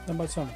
Then by song.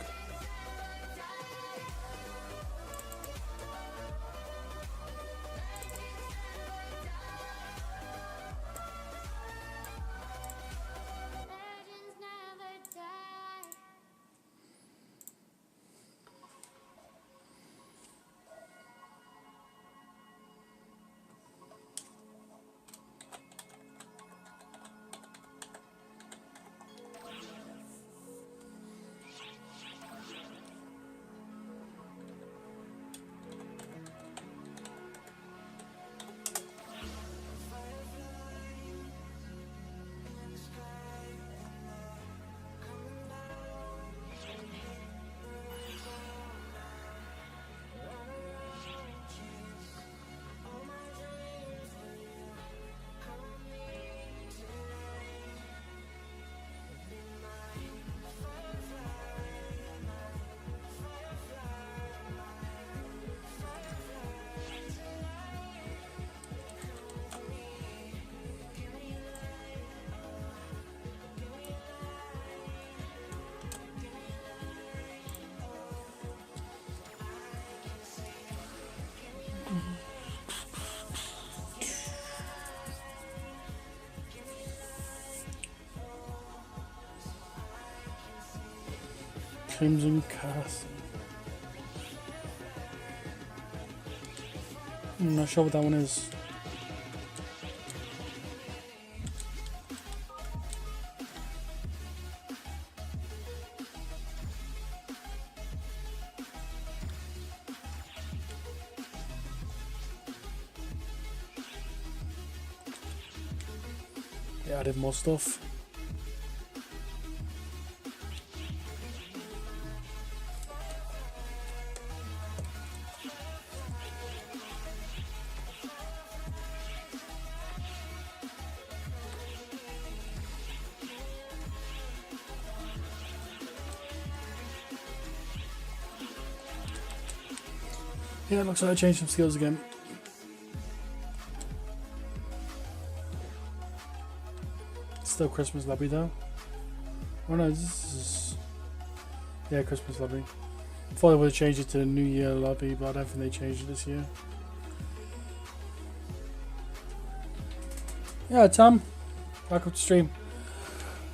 Crimson Castle. I'm not sure what that one is. Yeah, I did more stuff. Yeah, it looks like I changed some skills again. Still Christmas lobby though. Oh no, this is... Yeah, Christmas lobby. I thought they would have changed it to the New Year lobby, but I don't think they changed it this year. Yeah, Tom. Welcome to stream.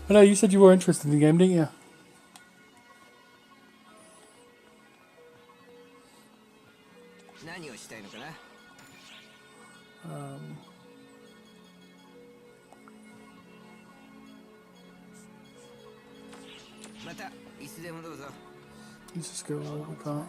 I know you said you were interested in the game, didn't you? Let's just go all we can't.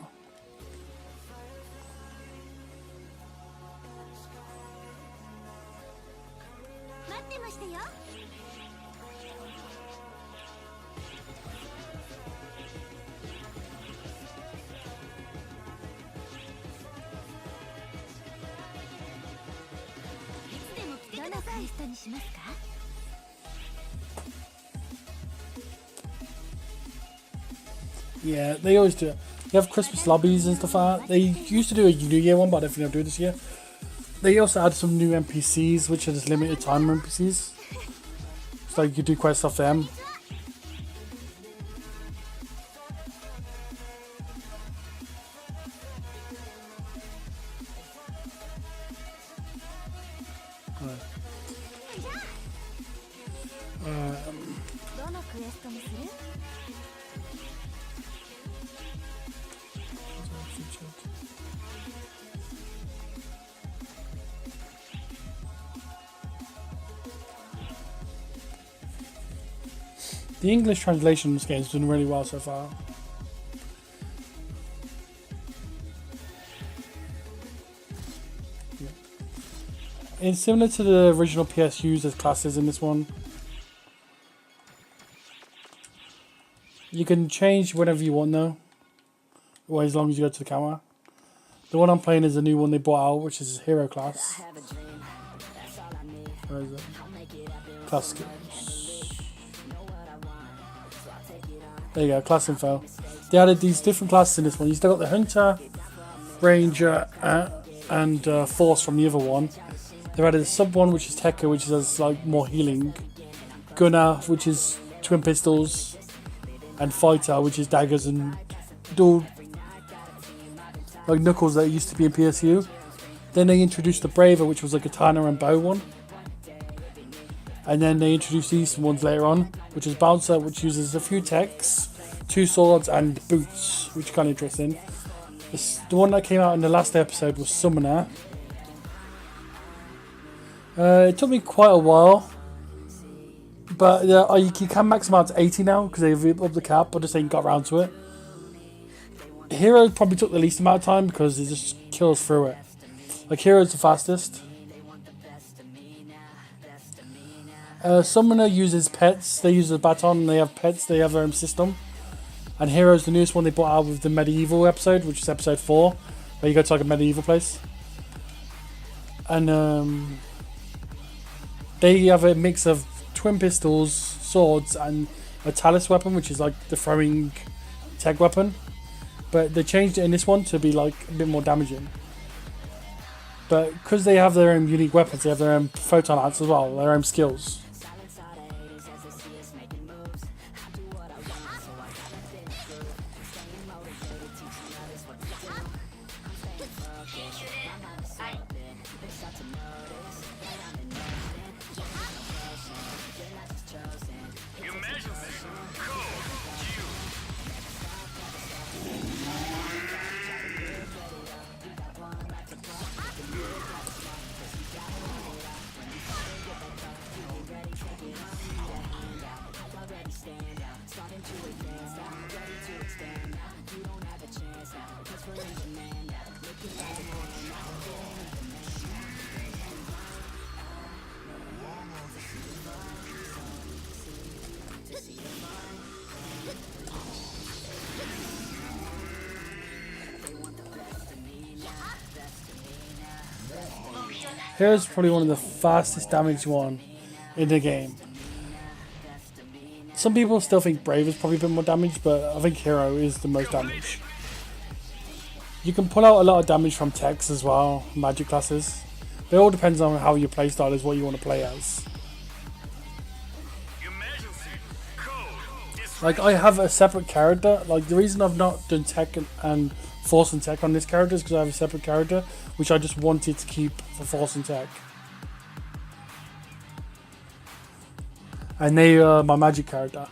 Yeah, they always do it. They have Christmas lobbies and stuff like that. They used to do a New Year one, but I don't think they'll do it this year. They also add some new NPCs, which are just limited time NPCs. So you could do quite stuff for them. The English translation of this game has done really well so far. Yeah. It's similar to the original PSUs as classes in this one. You can change whenever you want though, or as long as you go to the camera. The one I'm playing is a new one they brought out, which is Hero class. Where is it? Class skills. There you go, class info. They added these different classes in this one. You still got the Hunter, Ranger, and Force from the other one. They've added a sub one, which is Tekka, which is like more healing. Gunner, which is twin pistols. and Fighter, which is daggers and dual like knuckles that used to be in PSU. Then they introduced the Braver, which was a katana and bow one. And then they introduced these ones later on, which is Bouncer, which uses a few techs, 2 swords and boots, which is kind of interesting. The one that came out in the last episode was Summoner. It took me quite a while, but you can max them out to 80 now because they've upped the cap, but just ain't got around to it. Hero probably took the least amount of time because it just kills through it. Like Hero's the fastest. Summoner uses pets. They use a baton. They have pets. They have their own system. And Hero's the newest one they brought out with the medieval episode, which is episode 4, where you go to like a medieval place. And they have a mix of twin pistols, swords, and a talus weapon, which is like the throwing tech weapon. But they changed it in this one to be like a bit more damaging. But because they have their own unique weapons, they have their own photon lance as well, their own skills. Hero's probably one of the fastest damage one in the game. Some people still think Brave is probably a bit more damage, but I think Hero is the most damage. You can pull out a lot of damage from techs as well, magic classes. But it all depends on how your playstyle is, what you want to play as. Like, I have a separate character. Like, the reason I've not done tech and force and tech on this character is because I have a separate character, which I just wanted to keep for force and tech. And they are my magic character.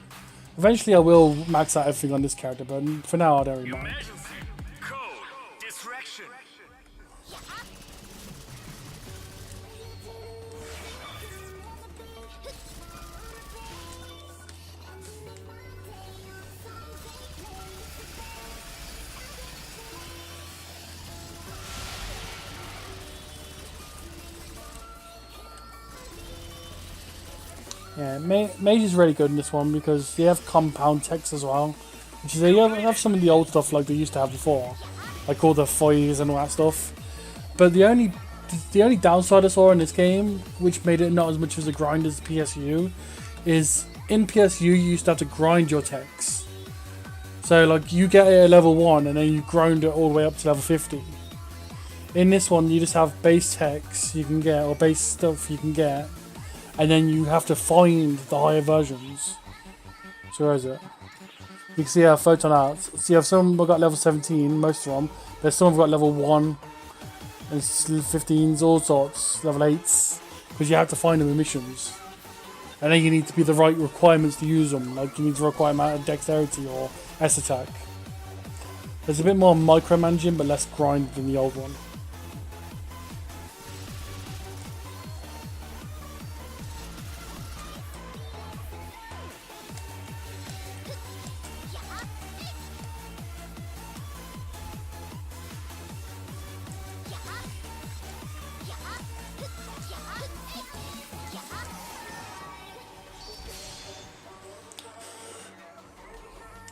Eventually I will max out everything on this character, but for now I don't really mind. Yeah, Mage is really good in this one because they have compound techs as well. Which is, they have some of the old stuff like they used to have before. Like all the foils and all that stuff. But the only downside I saw in this game, which made it not as much as a grind as PSU, is in PSU you used to have to grind your techs. So like you get it at level 1 and then you grind it all the way up to level 50. In this one you just have base techs you can get, or base stuff you can get. And then you have to find the higher versions. So where is it? You can see how photon out. So you have some have got level 17, most of them. There's some have got level 1, and 15s, all sorts, level 8s. Because you have to find them in missions. And then you need to be the right requirements to use them. Like you need to require amount of dexterity or S attack. There's a bit more micromanaging but less grind than the old one.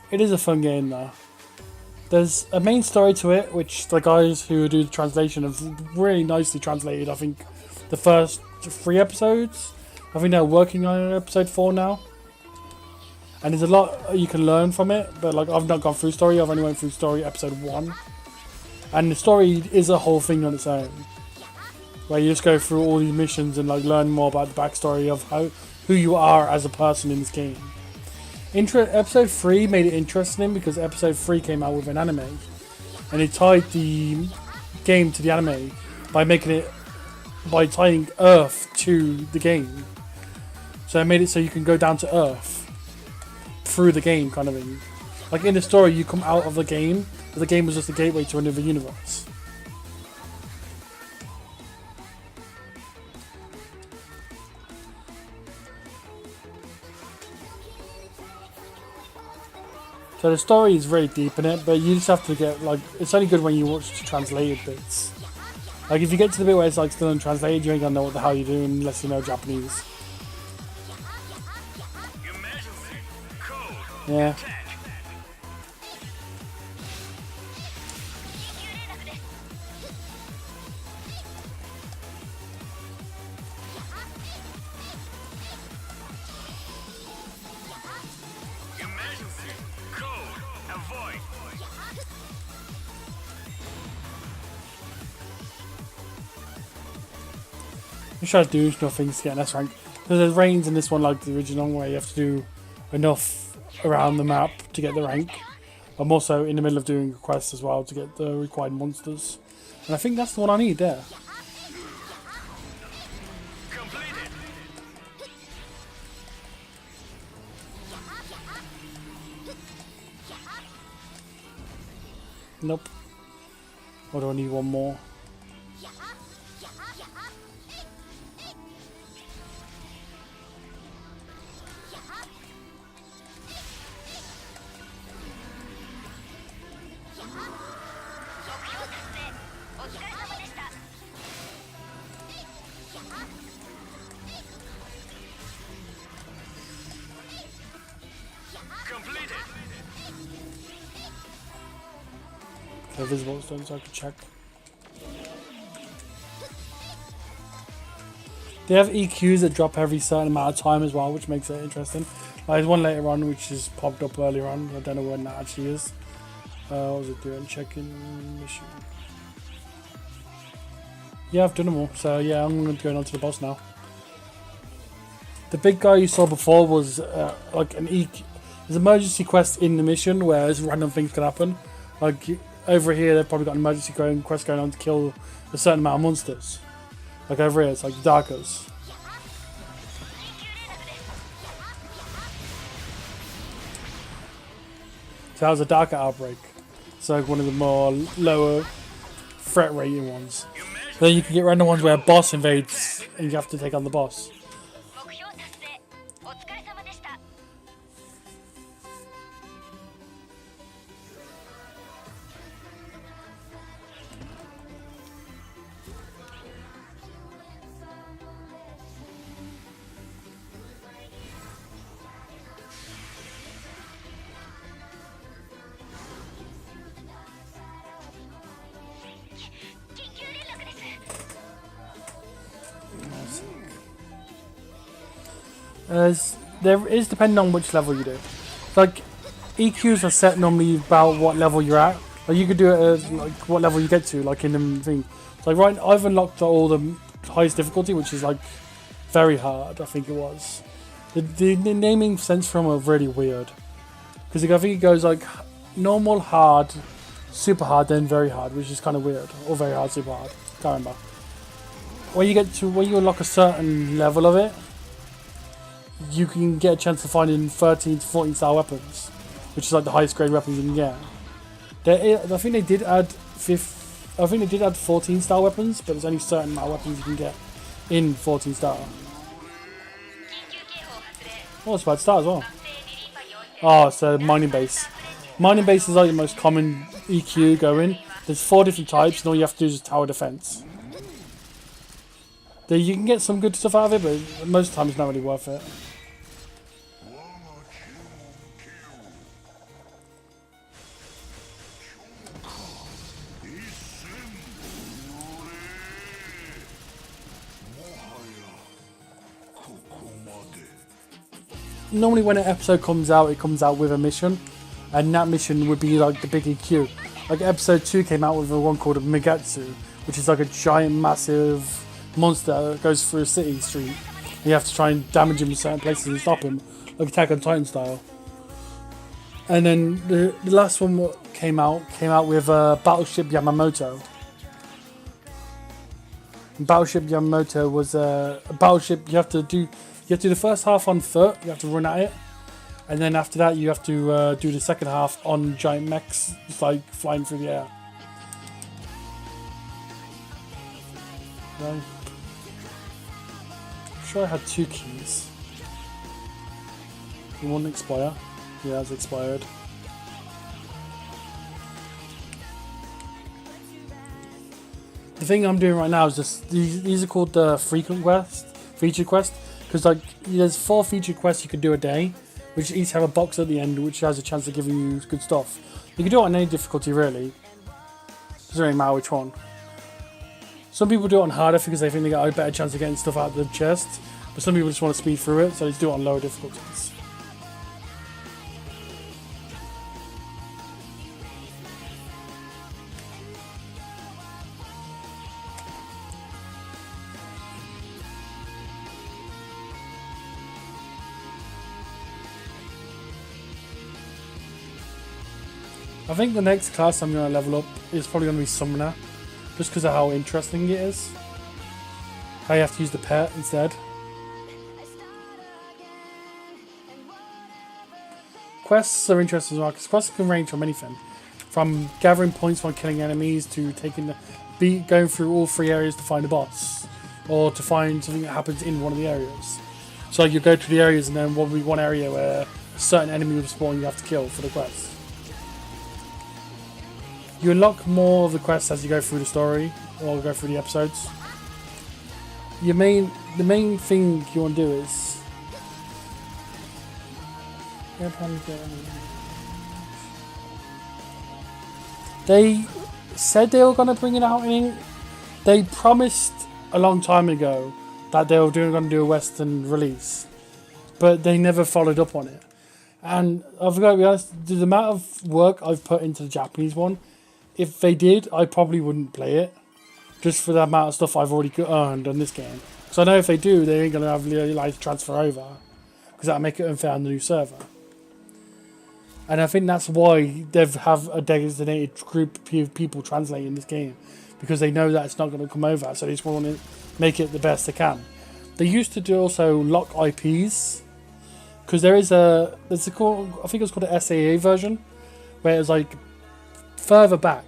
It is a fun game though. There's a main story to it, which the guys who do the translation have really nicely translated. I think the first 3 episodes. I think they're working on episode 4 now. And there's a lot you can learn from it, but like I've not gone through story, I've only went through story episode 1. And the story is a whole thing on its own. Where you just go through all these missions and like learn more about the backstory of who you are as a person in this game. Episode 3 made it interesting because episode 3 came out with an anime, and it tied the game to the anime by tying Earth to the game. So it made it so you can go down to Earth through the game, kind of thing. Like in the story, you come out of the game, but the game was just a gateway to another universe. So the story is very deep in it, but you just have to get, like, it's only good when you watch the translated bits. Like, if you get to the bit where it's, like, still untranslated, you ain't gonna know what the hell you're doing unless you know Japanese. Yeah. I'm trying to do enough things to get an S rank. Because there's ranks in this one like the original where you have to do enough around the map to get the rank. I'm also in the middle of doing quests as well to get the required monsters. And I think that's the one I need there. Nope. Or do I need one more? Okay, visible stones, so I can check. They have EQs that drop every certain amount of time as well, which makes it interesting. There's one later on which is popped up earlier on. I don't know when that actually is. What was it doing? Checking mission. Yeah, I've done them all. So yeah, I'm going to go on to the boss now. The big guy you saw before was like an EQ. There's an emergency quest in the mission where random things can happen. Like over here, they've probably got an emergency quest going on to kill a certain amount of monsters. Like over here, it's like Darkers. So that was a Darker outbreak. It's like one of the more lower threat rating ones. Then you can get random ones where a boss invades and you have to take on the boss. There is depending on which level you do. Like EQs are set normally about what level you're at. Like you could do it as like what level you get to, like in the thing. So like right, I've unlocked all the highest difficulty, which is like very hard. I think it was. The naming sense from are really weird because I think it goes like normal, hard, super hard, then very hard, which is kind of weird, or very hard, super hard. Can't remember. When you unlock a certain level of it, you can get a chance of finding 13 to 14 star weapons, which is like the highest grade weapons you can get. I think they did add 14 star weapons, but there's only certain amount of weapons you can get in 14 star. Oh, it's about to start as well. Oh, so mining base. Mining base is like the most common EQ going. There's 4 different types, and all you have to do is tower defense. You can get some good stuff out of it, but most of the time it's not really worth it. Normally when an episode comes out, it comes out with a mission, and that mission would be like the big EQ. Like episode 2 came out with a one called Megatsu, which is like a giant massive monster that goes through a city street. And you have to try and damage him in certain places and stop him, like Attack on Titan style. And then the last one came out with Battleship Yamamoto. And Battleship Yamamoto was a battleship you have to do the first half on foot, you have to run at it. And then after that you have to do the second half on giant mechs, just like flying through the air. Right. I'm sure I had 2 keys. It wouldn't expire. Yeah, it's expired. The thing I'm doing right now is just these are called the feature quest, because like there's 4 feature quests you could do a day, which each have a box at the end which has a chance of giving you good stuff. You can do it on any difficulty really. Doesn't really matter which one. Some people do it on harder because they think they got a better chance of getting stuff out of the chest, but some people just want to speed through it, so they do it on lower difficulties. I think the next class I'm going to level up is probably going to be Summoner, just because of how interesting it is. How you have to use the pet instead. Quests are interesting as well, because quests can range from anything. From gathering points while killing enemies, to going through all 3 areas to find a boss. Or to find something that happens in one of the areas. So you go to the areas and then there will be one area where a certain enemy will spawn and you have to kill for the quest. You unlock more of the quests as you go through the story, or go through the episodes. The main thing you want to do is... They said they were going to bring it out They promised a long time ago that they were going to do a Western release, but they never followed up on it. And I've got to be honest, the amount of work I've put into the Japanese one, if they did, I probably wouldn't play it, just for the amount of stuff I've already earned on this game. So I know if they do, they ain't going to have really like to transfer over, because that'll make it unfair on the new server. And I think that's why they have a designated group of people translating this game, because they know that it's not going to come over, so they just want to make it the best they can. They used to do also lock IPs, because I think it was called an SAA version, where it was like further back.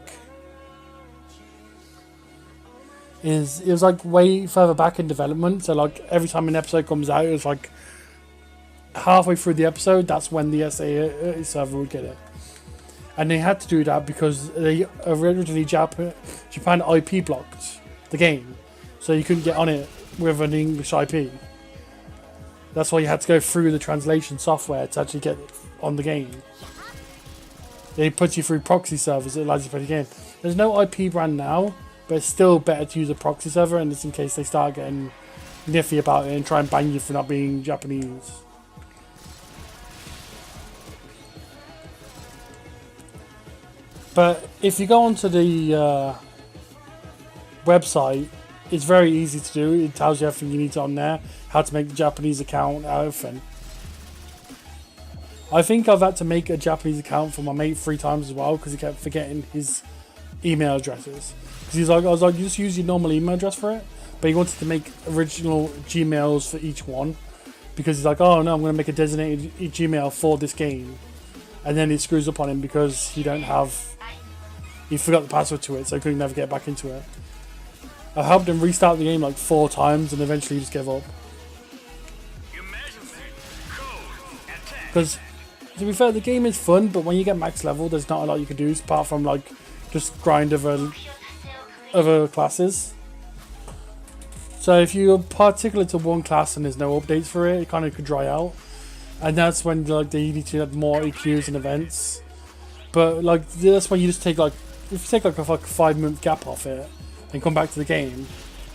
It was like way further back in development, so like every time an episode comes out, it was like halfway through the episode, that's when the SAA server would get it. And they had to do that because they originally Japan IP blocked the game, so you couldn't get on it with an English IP. That's why you had to go through the translation software to actually get on the game. They put you through proxy servers that allows you to play the game. There's no IP brand now, but it's still better to use a proxy server, and just in case they start getting niffy about it and try and ban you for not being Japanese. But if you go onto the website, it's very easy to do. It tells you everything you need on there, how to make the Japanese account, everything. I think I've had to make a Japanese account for my mate 3 times as well, because he kept forgetting his email addresses. Because I was like, you just use your normal email address for it, but he wanted to make original Gmails for each one, because he's like, oh no, I'm going to make a designated Gmail for this game, and then it screws up on him because he forgot the password to it, so he couldn't never get back into it. I helped him restart the game like 4 times, and eventually he just gave up. Because, to be fair, the game is fun, but when you get max level, there's not a lot you can do apart from like just grind other classes. So if you're particular to one class and there's no updates for it, it kind of could dry out, and that's when like they need to have more EQs and events. But like that's when you just take like, if you take like a 5-month gap off it and come back to the game,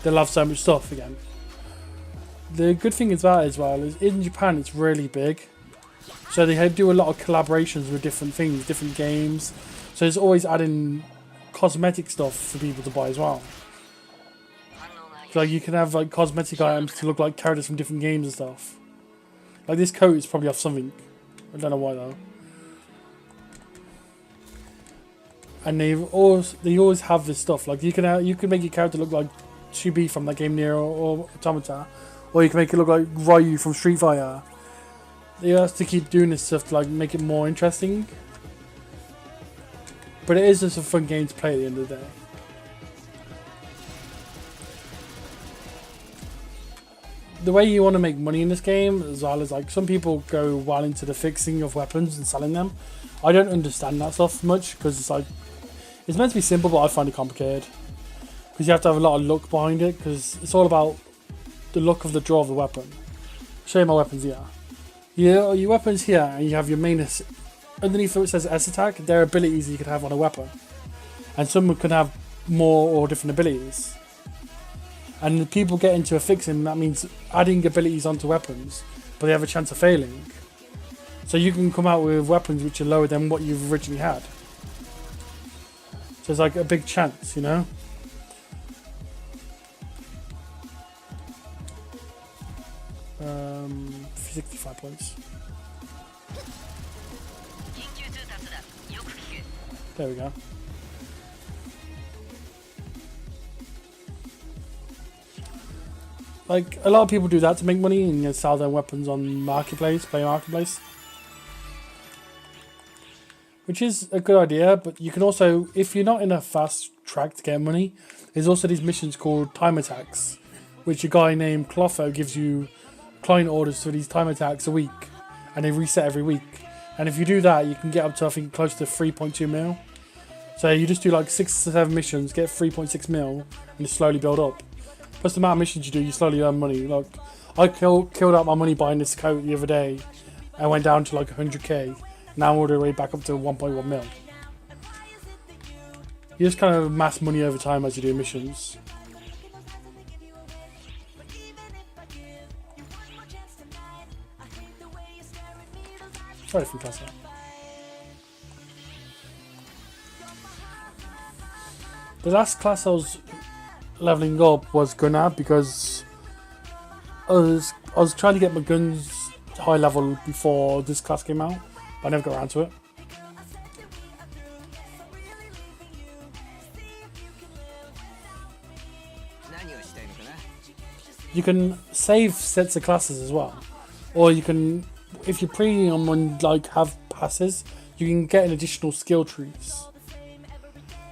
they'll have so much stuff again. The good thing is that as well is in Japan it's really big, so they do a lot of collaborations with different things, different games. So it's always adding cosmetic stuff for people to buy as well. So like you can have like cosmetic items to look like characters from different games and stuff. Like this coat is probably off something. I don't know why though. and they always have this stuff. Like you can make your character look like 2B from that game Nier or Automata, or you can make it look like Ryu from Street Fighter. They have to keep doing this stuff to like make it more interesting. But it is just a fun game to play at the end of the day. The way you want to make money in this game, as well as like some people go well into the fixing of weapons and selling them. I don't understand that stuff much because it's like it's meant to be simple, but I find it complicated because you have to have a lot of luck behind it because it's all about the luck of the draw of the weapon. I'll show you my weapons here. Your weapons here, and you have your main. Underneath it says S attack. They're abilities you could have on a weapon, and some can have more or different abilities. And people get into a fixing, that means adding abilities onto weapons, but they have a chance of failing. So you can come out with weapons which are lower than what you've originally had. So it's like a big chance, you know? Um, 65 points. There we go. Like, a lot of people do that to make money and sell their weapons on Marketplace, Play Marketplace. Which is a good idea, but you can also, if you're not in a fast track to get money, there's also these missions called time attacks, which a guy named Clotho gives you client orders for these time attacks a week, and they reset every week. And if you do that, you can get up to, I think, close to 3.2 mil. So you just do like 6 to 7 missions, get 3.6 mil, and just slowly build up. Plus the amount of missions you do, you slowly earn money. Like, I killed out my money buying this coat the other day. I went down to like 100k. Now I'm all the way back up to 1.1 mil. You just kind of amass money over time as you do missions. Sorry from Tesla. The last class I was leveling up was Gunner because I was trying to get my guns high level before this class came out, but I never got around to it. You can save sets of classes as well, or you can, if you're premium and like have passes, you can get an additional skill trees.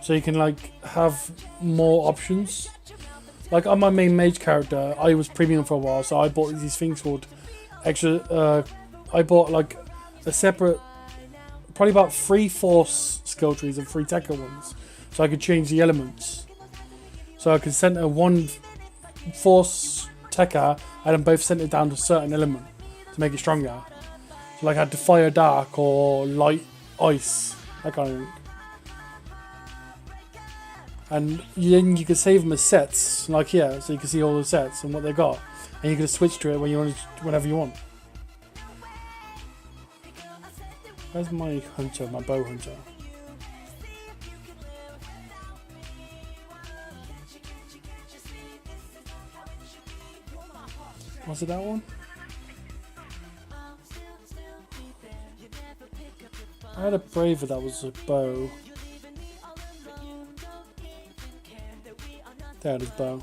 So you can like have more options. Like on my main mage character, I was premium for a while, so I bought these things called extra. I bought like a separate, probably about 3 force skill trees and 3 Tekka ones, so I could change the elements. So I could center 1 force Tekka and then both center down to a certain element to make it stronger. So like I had the fire dark or light ice, that kind of thing. And then you can save them as sets, like here, so you can see all the sets and what they got, and you can switch to it when you want, whenever you want. Where's my hunter, my bow hunter? Was it that one? I had a braver that was a bow. There it is, bow.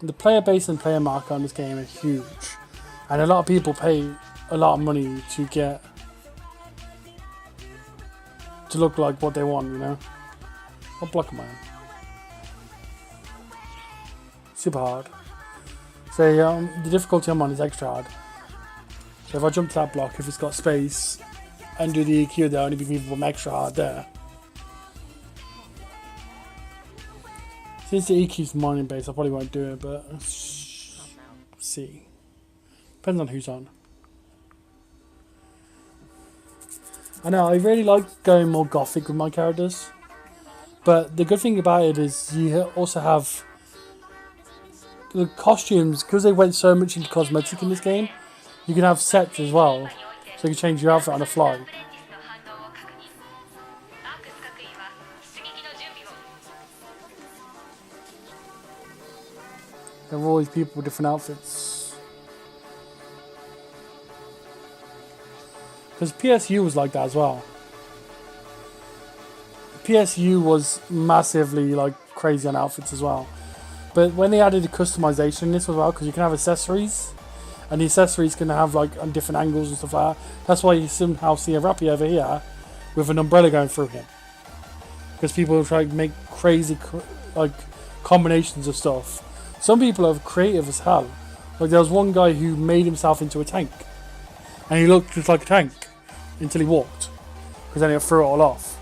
The player base and player market on this game are huge, and a lot of people pay a lot of money to get to look like what they want, you know. What block am I on? Super hard. So the difficulty I'm on is extra hard. So if I jump to that block, if it's got space, and do the EQ there, only be me from extra hard there. Since the EQ's mining base, I probably won't do it, but let's see. Depends on who's on. I know, I really like going more gothic with my characters, but the good thing about it is you also have the costumes, because they went so much into cosmetic in this game. You can have sets as well, so you can change your outfit on the fly. There were all these people with different outfits. Because PSU was like that as well. PSU was massively like crazy on outfits as well. But when they added the customization in this as well, because you can have accessories, and the accessories can have like on different angles and stuff like that. That's why you somehow see a Rappy over here with an umbrella going through him. Because people try to make crazy like combinations of stuff. Some people are creative as hell. Like there was one guy who made himself into a tank, and he looked just like a tank until he walked, because then it threw it all off.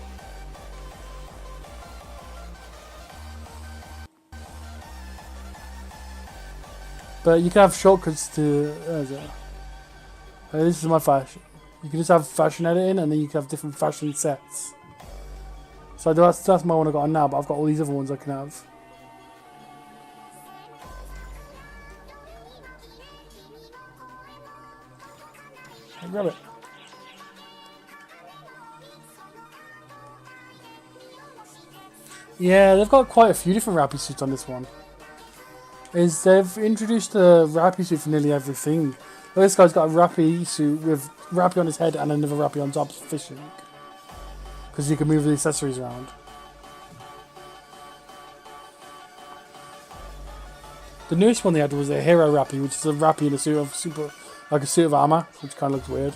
But you can have shortcuts to. This is my fashion. You can just have fashion editing, and then you can have different fashion sets. So that's my one I got on now, but I've got all these other ones I can have. Hey, grab it. Yeah, they've got quite a few different Rappy suits on this one. They've introduced a Rappy suit for nearly everything. Well, this guy's got a Rappy suit with Rappy on his head and another Rappy on top fishing. Because you can move the accessories around. The newest one they had was a Hero Rappy, which is a Rappy in a suit of a suit of armor, which kind of looks weird.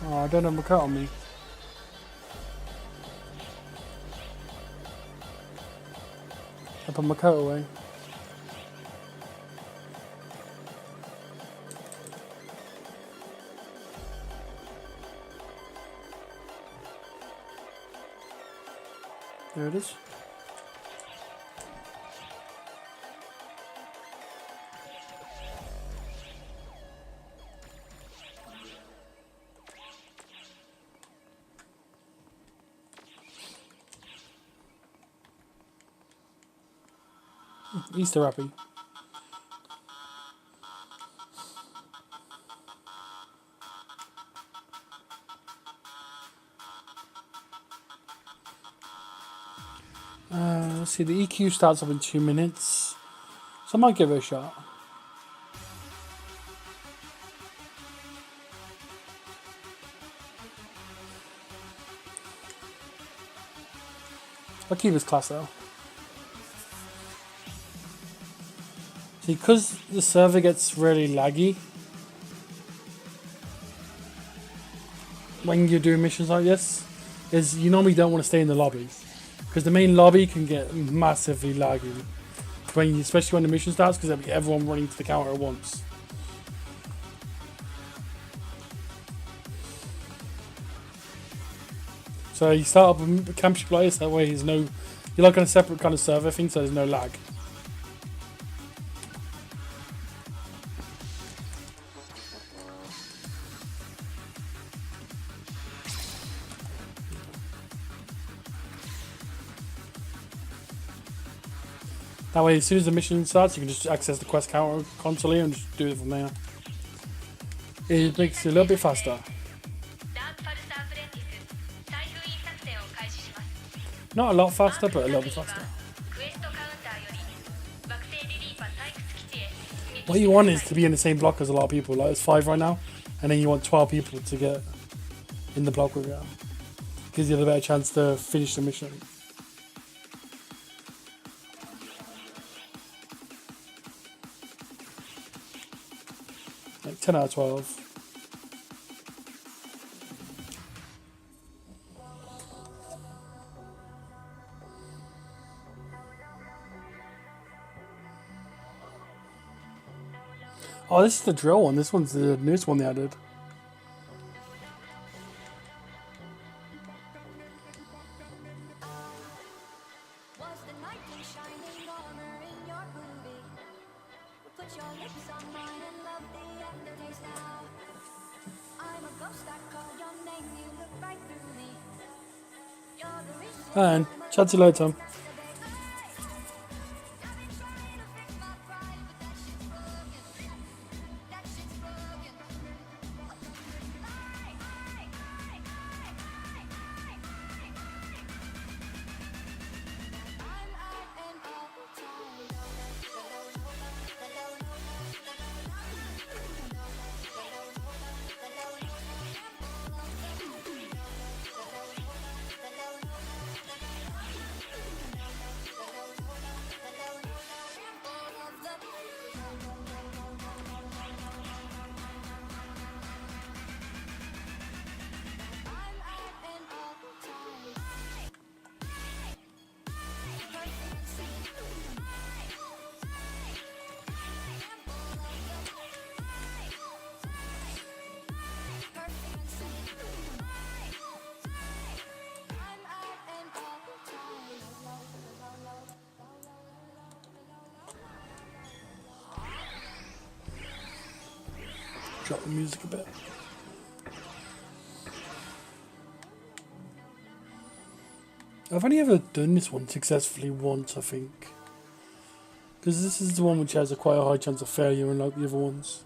Oh, I don't have my coat on me. I put my coat away. There it is. Easter Rappy. Let's see, the EQ starts up in 2 minutes, so I might give it a shot. I'll keep his class though. See, because the server gets really laggy when you're doing missions like this, is you normally don't want to stay in the lobby. Because the main lobby can get massively laggy, especially when the mission starts, because there'll be everyone running to the counter at once. So you start up a campship like this, that way you're like on a separate kind of server thing, so there's no lag. That way, as soon as the mission starts, you can just access the quest counter constantly and just do it from there. It makes it a little bit faster. Not a lot faster, but a little bit faster. What you want is to be in the same block as a lot of people. Like, it's 5 right now, and then you want 12 people to get in the block with you. Gives you a better chance to finish the mission. Like 10 out of 12. Oh, this is the drill one. This one's the newest one they added. And chat to you later. Drop the music a bit. I've only ever done this one successfully once, I think. Because this is the one which has quite a high chance of failure, unlike the other ones.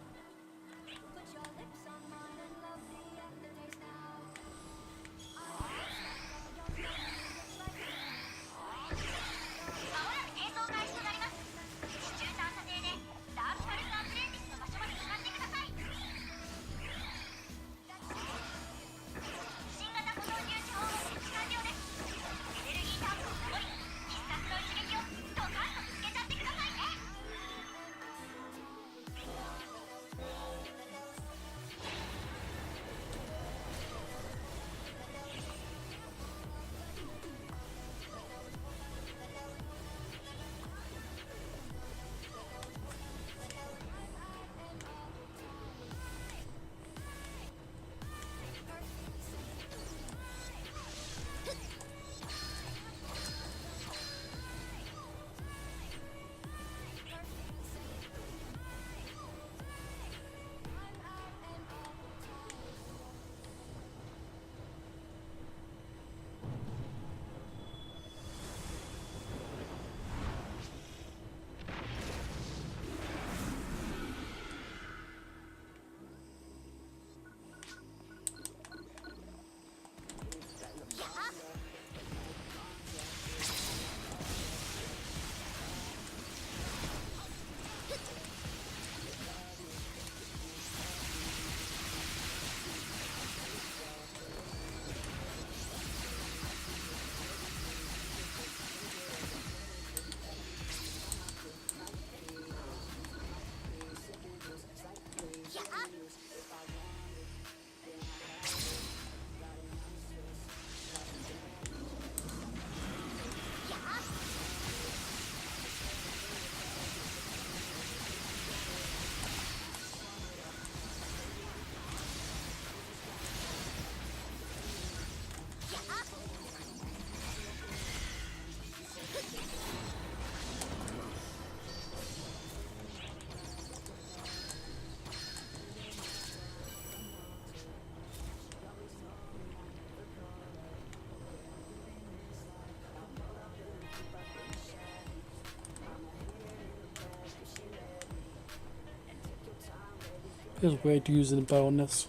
Feels weird using a bow on this.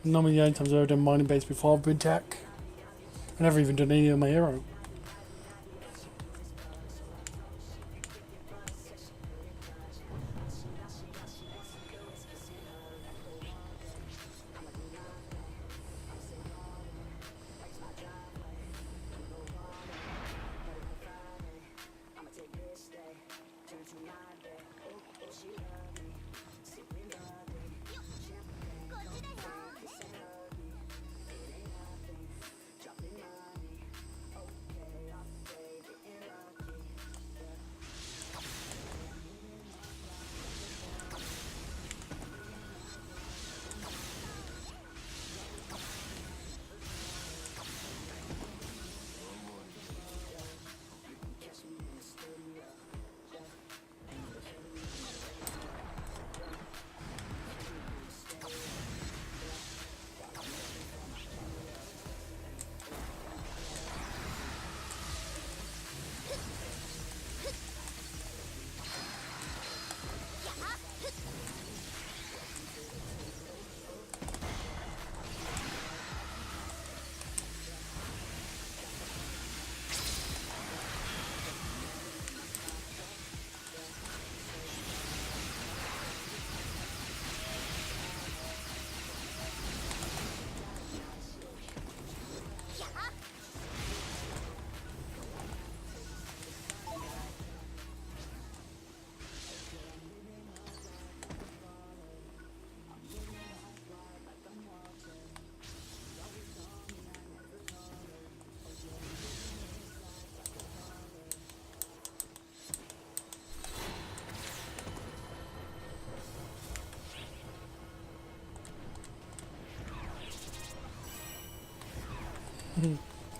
Normally the only times I've ever done mining base before I've been tech. I never even done any of my hero.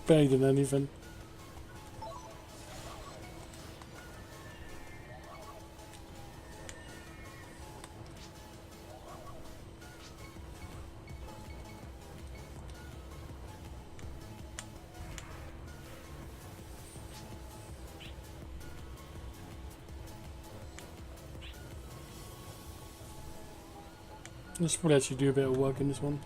Better than anything. I should probably actually do a bit of work in this one.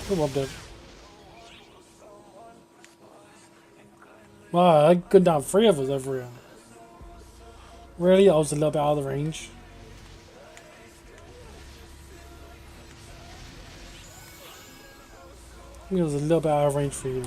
I loved it. Wow, I could down 3 of us over here. Really? I was a little bit out of the range. I think it was a little bit out of range for you.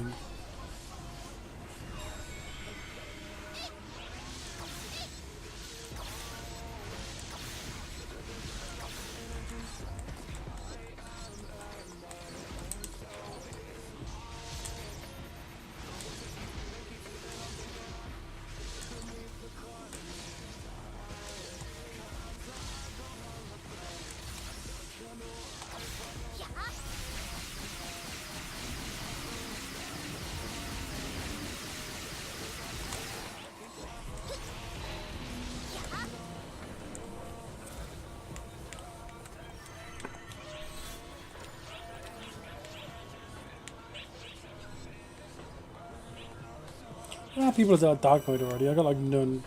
Ah, people are at dark mode already. I got like none.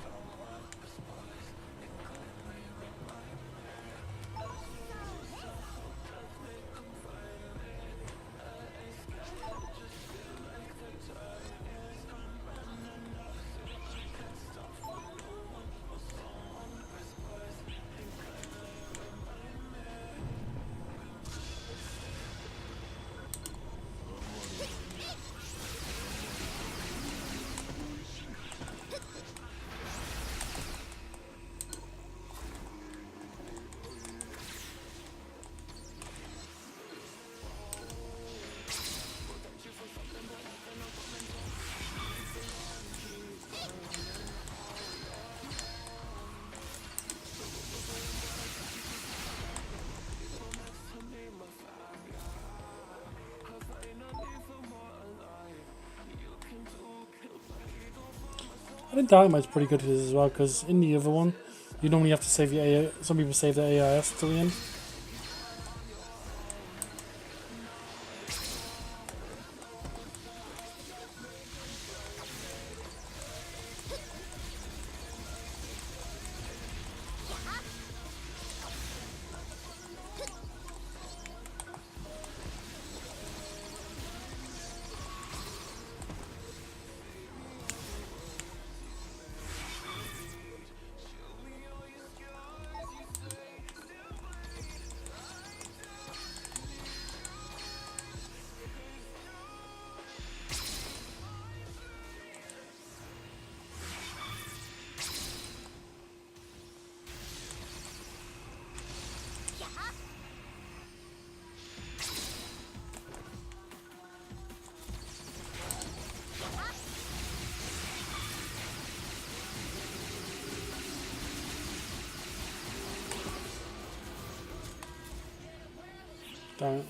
I think Dynamite's pretty good at this as well, because in the other one, you normally have to save your AI. Some people save their AIS till the end. Damn it.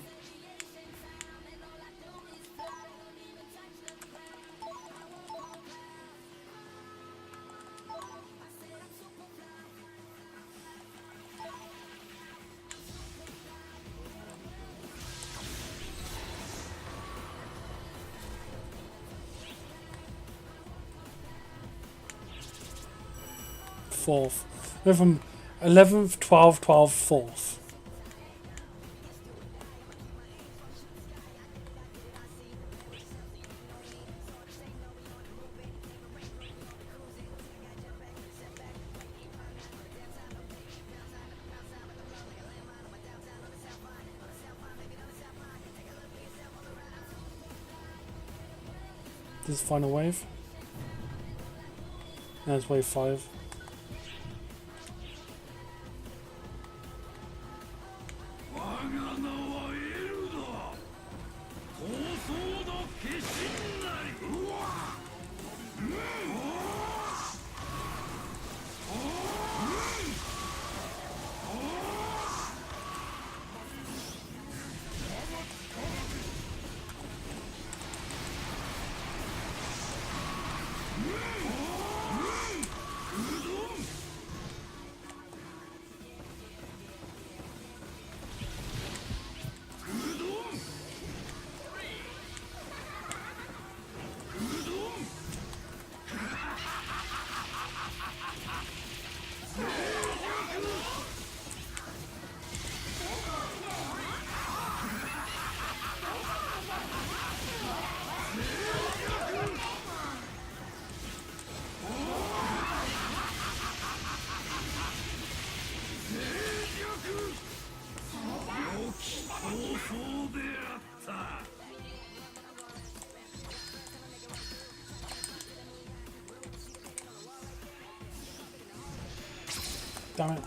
Fourth. We're from 11th, 12th, 12th, 4th. This is final wave. That's wave 5. Damn it.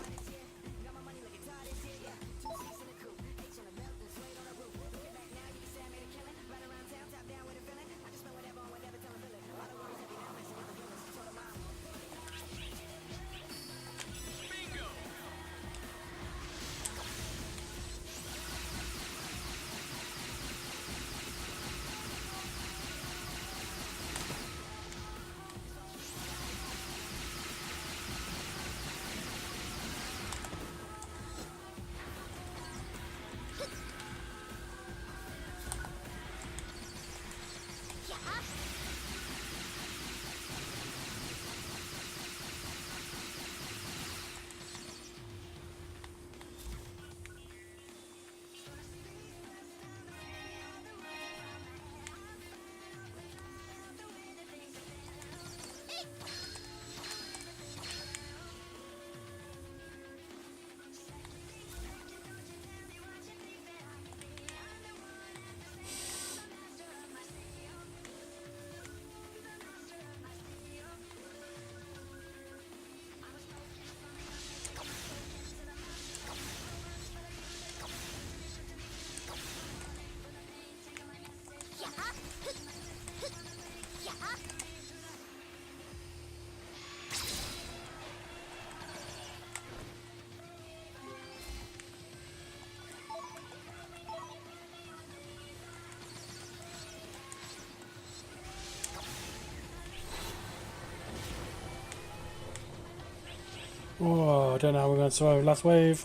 Oh, I don't know how we're going to survive last wave.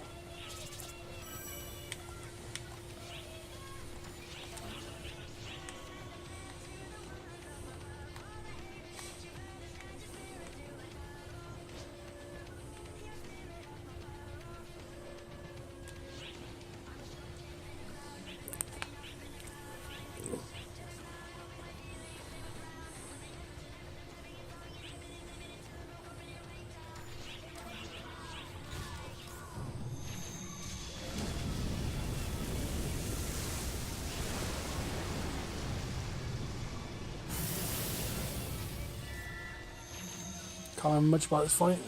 Can't remember much about this fight.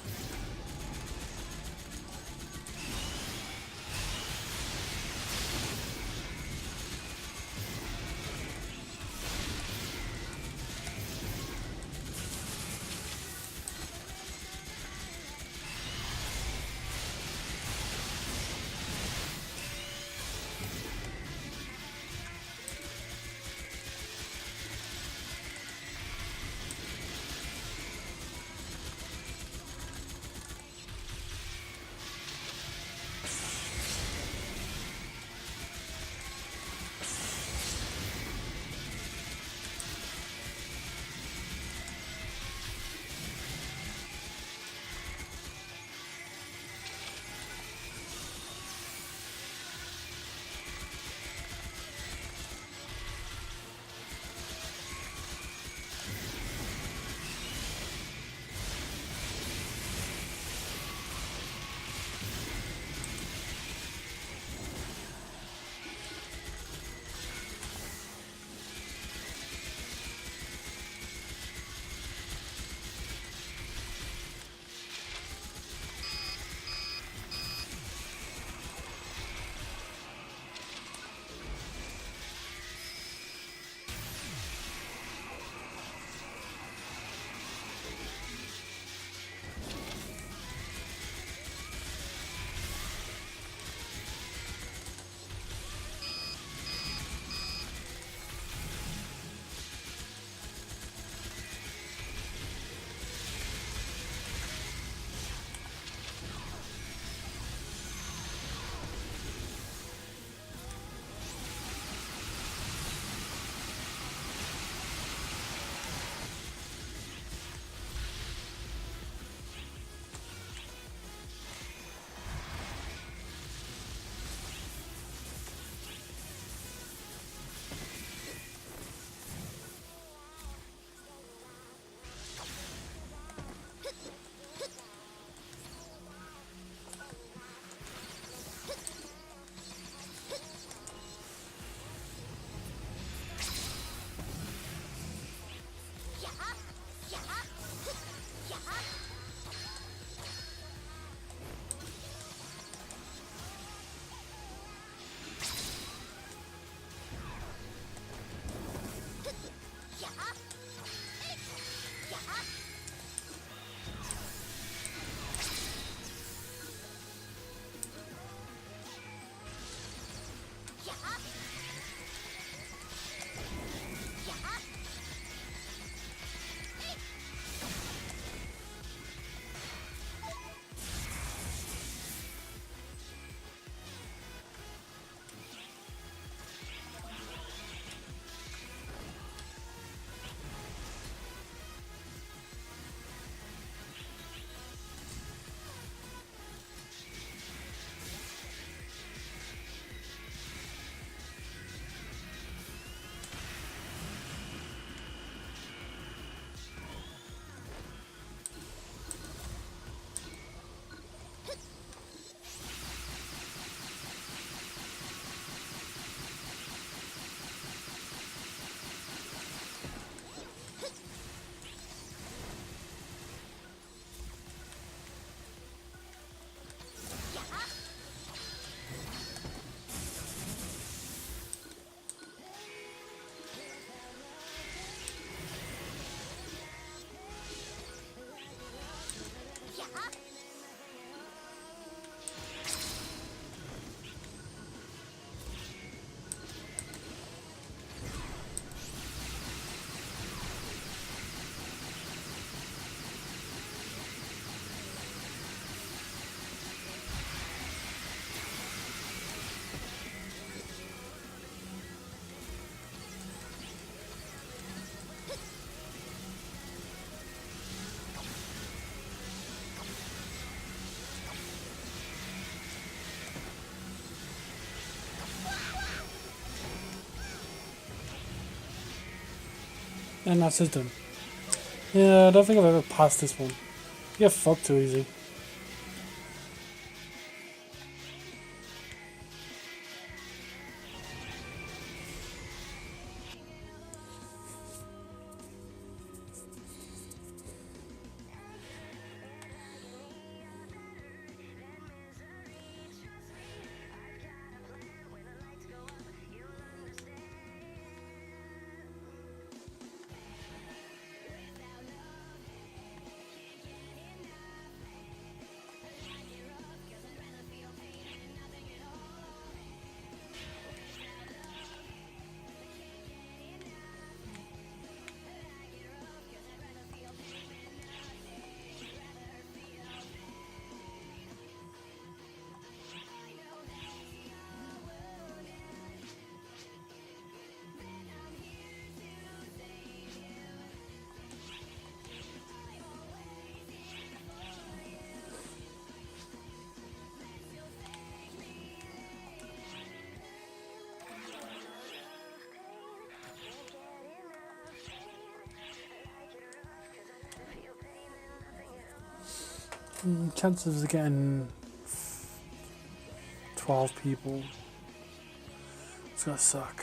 And that's it done. Yeah, I don't think I've ever passed this one. Yeah, fuck too easy. Chances of getting 12 people. It's gonna suck.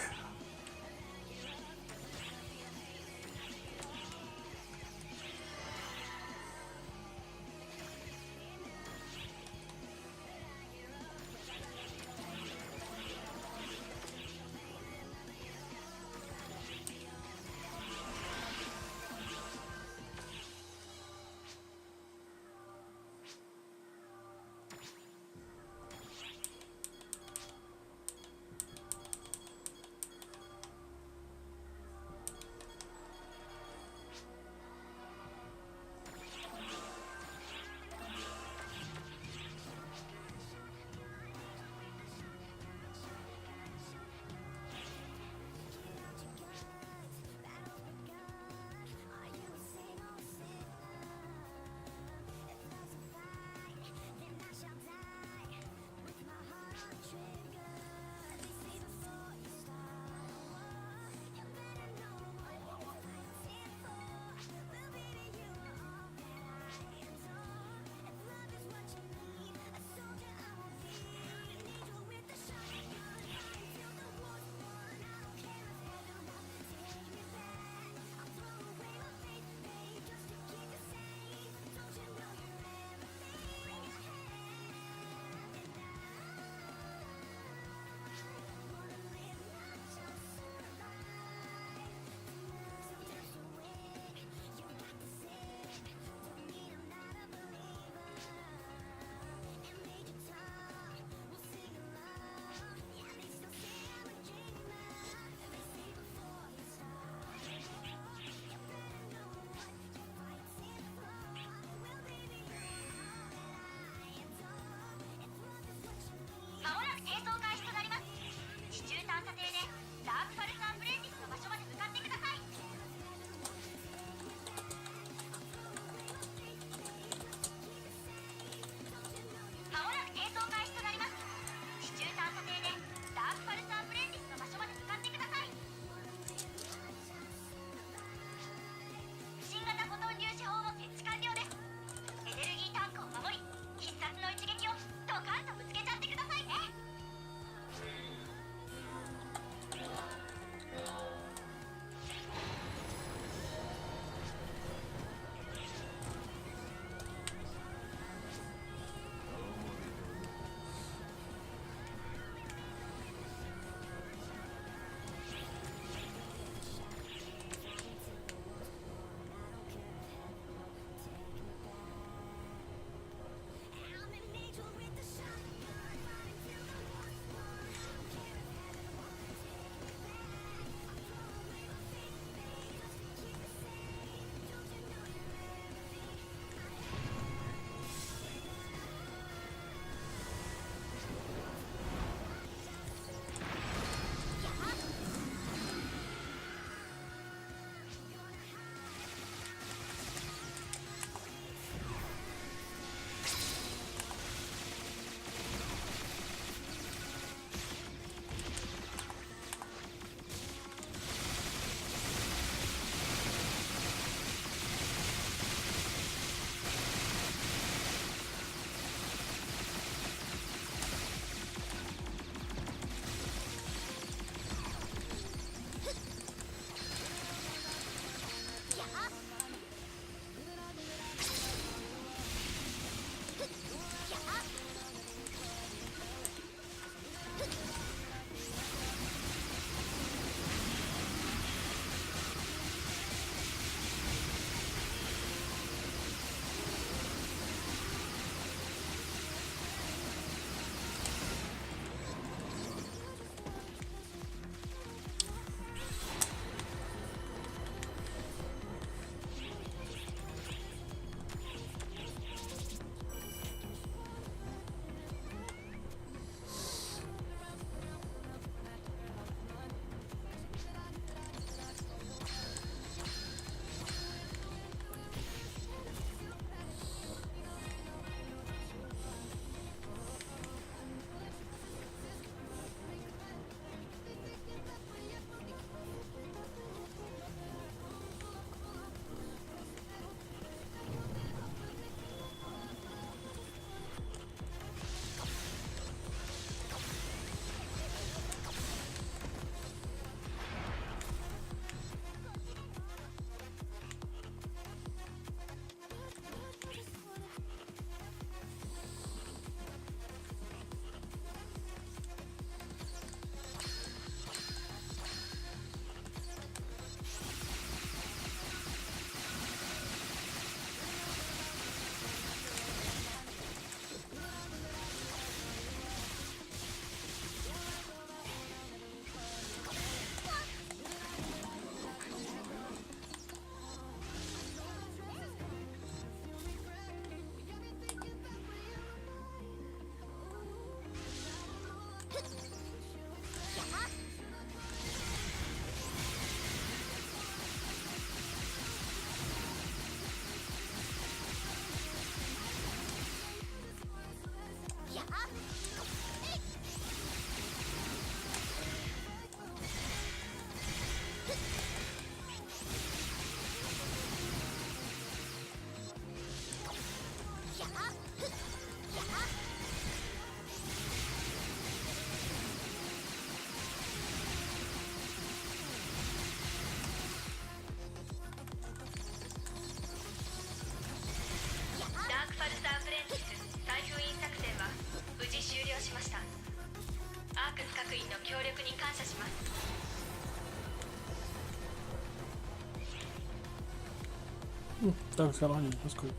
That was got on you. That's cool.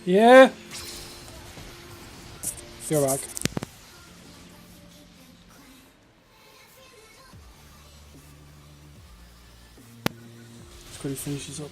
Yeah. You're back. Let's quickly finish this up.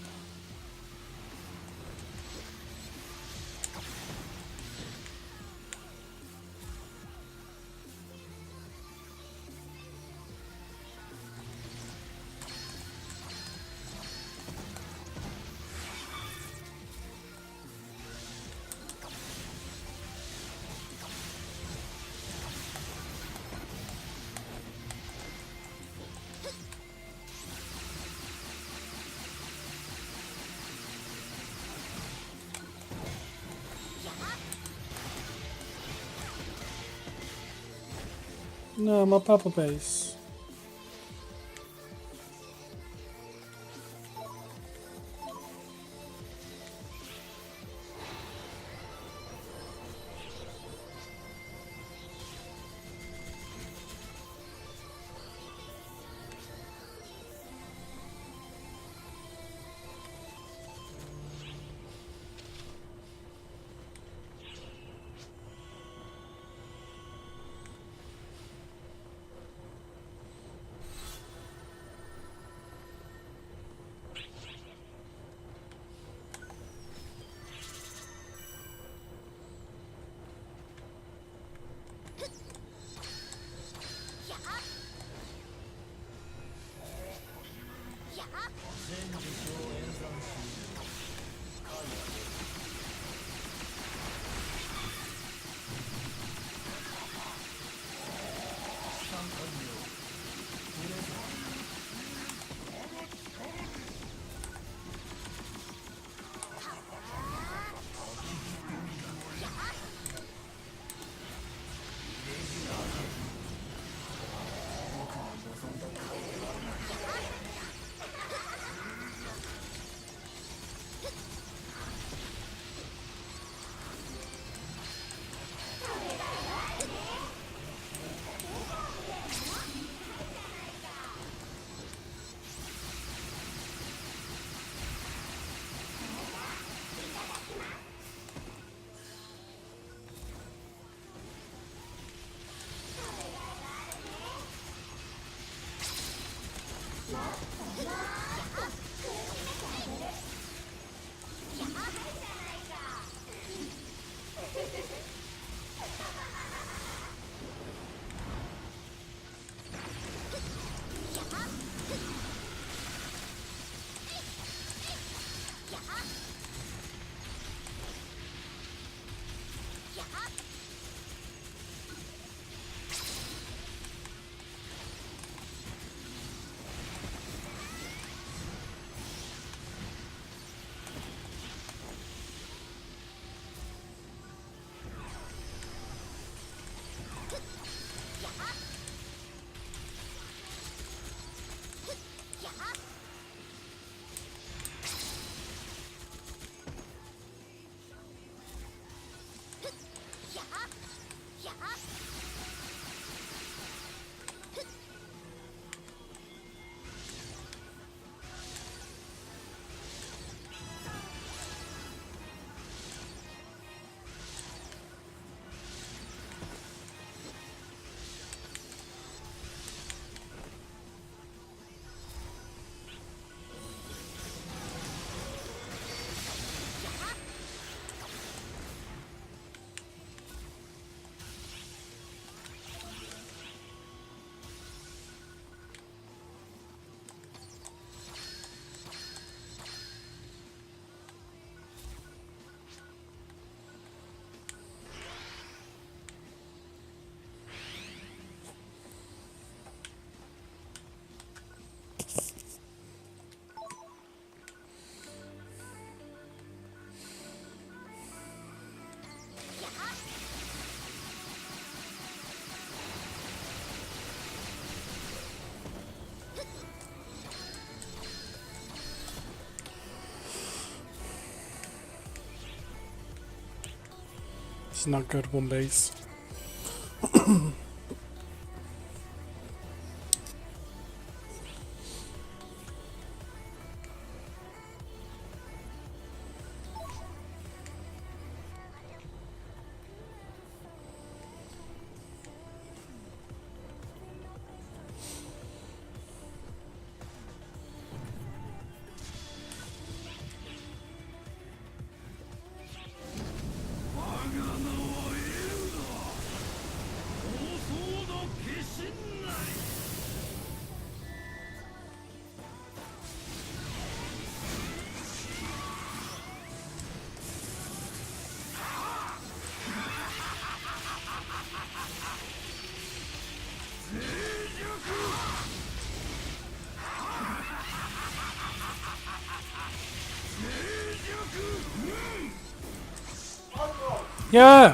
No, my purple base. It's not good, one base. Yeah!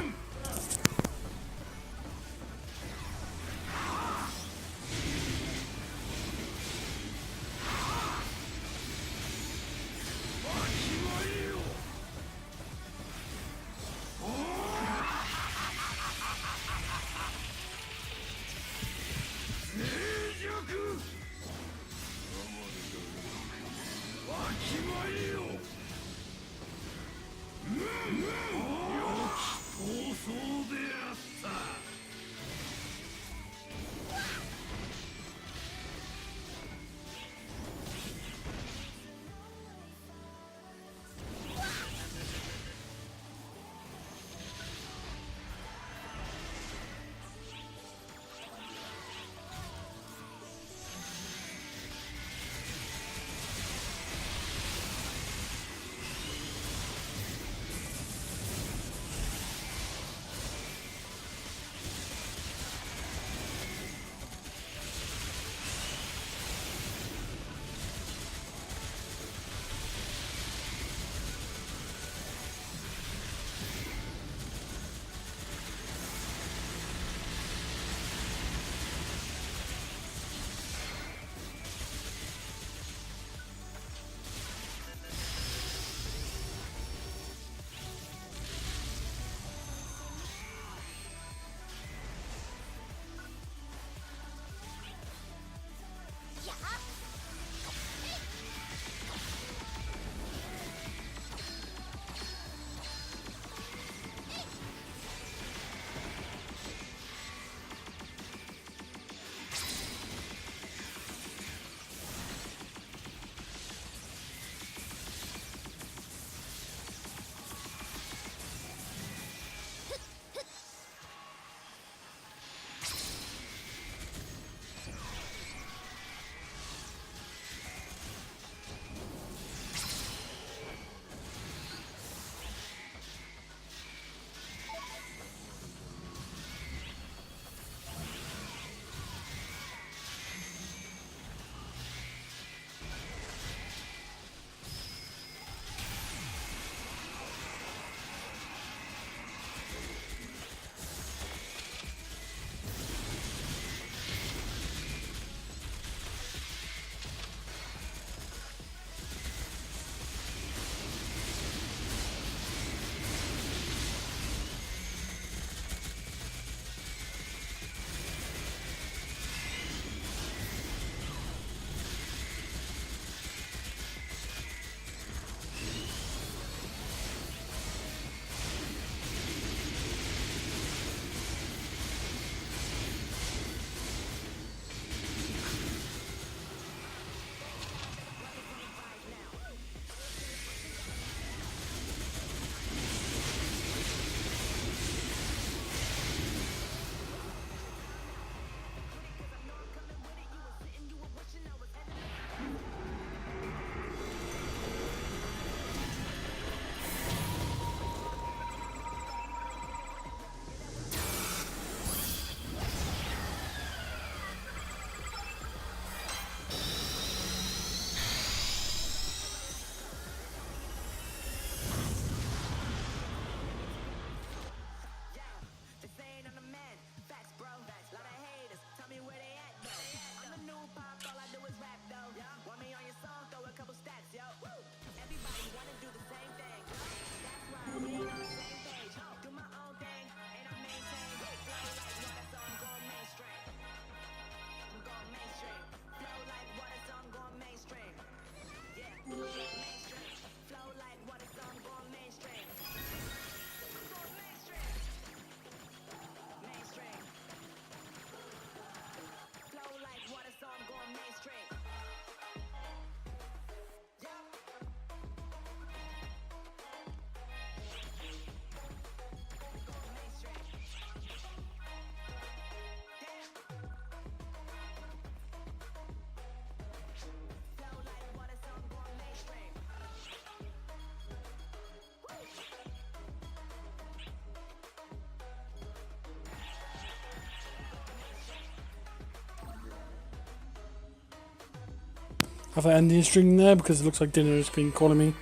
have an ending string there because it looks like dinner has been calling me.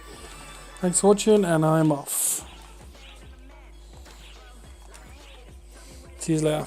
Thanks for watching, and I'm off. See you later.